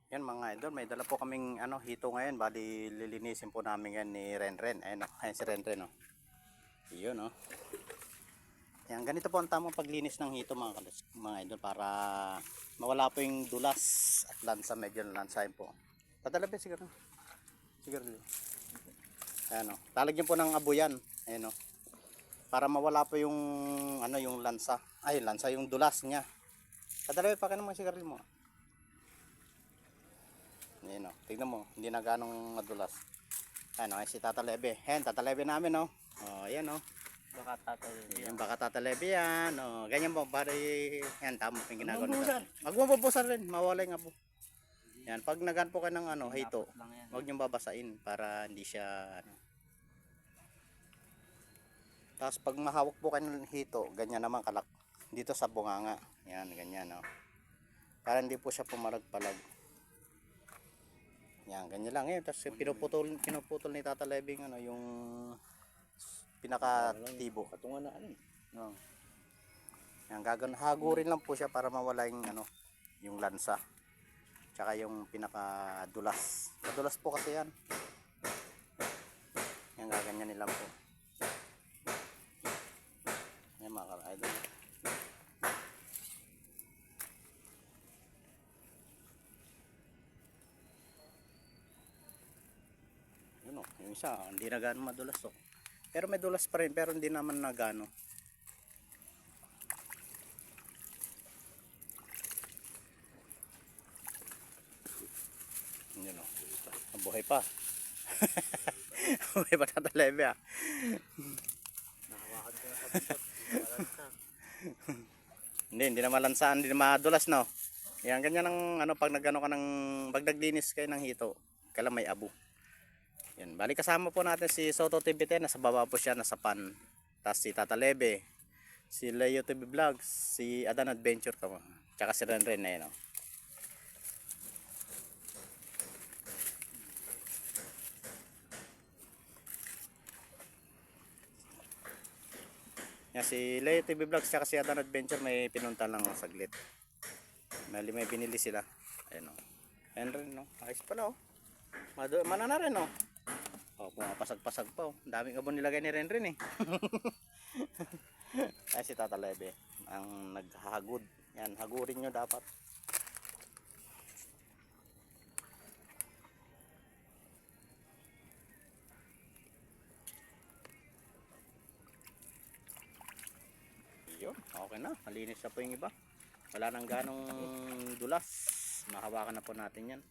Yan mga idol, may dala po kaming hito ngayon. Bali lilinisin po namin yan ni Renren. Ayun oh, ayun si Renren oh. Iyon oh. Yan, ganito po ang tamang paglinis ng hito mga idol para mawala po yung dulas at lansa, medyo lansahin po. Tatalabi siguro. Siguro. Ayan oh. Talagyan po ng abo yan. Ayun oh. Para mawala po yung yung lansa. Ay, lansa yung dulas niya. Tatalabi pa ka naman sigarilyo mo. Ayan o, tignan mo, hindi na ganong madulas. Ayan o, si Tata Lebe. Ayan, Tata Lebe namin o. O, ayan o. Baka Tata Lebe. Ayan, baka Tata Lebe yan. O, ganyan po, para yan, tama po yung ginagawa nito. Magbubusan rin, mawala yung abo. Yan, pag nagan po kayo ng hito, huwag niyong babasain para hindi siya, Tapos pag mahawak po kayo ng hito, ganyan naman kalak. Dito sa bunganga. Yan, ganyan o. Para hindi po siya pumalag-palag. Yan, ganyan lang eh. Tapos pinuputol ni Tata Lebing yung pinaka-tibo. Katungan na No. Yan, hagurin lang po siya para mawala yung lansa. Tsaka yung pinaka-dulas. Madulas po kasi yan. Yan, gaganyan nila po. Yan mga ka-idol. Yun o, yung isa, hindi na gano'ng madulas o. Pero may dulas pa rin, pero hindi naman na gano'n. Yun o, buhay pa. Buhay pa Tata Lebe ah. Nakawakan ko na sa Hindi na malansaan, hindi na madulas no. Yan, ganyan ang pag nagano ka ng pag naglinis kayo ng hito, kailangan may abo. Yan, bali kasama po natin si Soto TV10, nasa baba po siya, nasa pan. Tapos si Tata Lebe, si Leo TV Vlogs, si Adan Adventure ka, tsaka si Renren na yun. Yan, si Leo TV Vlogs tsaka si Adan Adventure may pinunta lang saglit. May binili sila. Ayun o. Ayun rin no. Ayos pala o. Mana na rin o. O, pumapasag-pasag pa o. Daming abon nilagay ni Renren eh. Ay si Tata Lebe ang naghahagod. Yan, hagurin nyo dapat. Yun, okay na. Malinis na po yung iba. Wala nang ganong dulas. Mahawakan na po natin yan.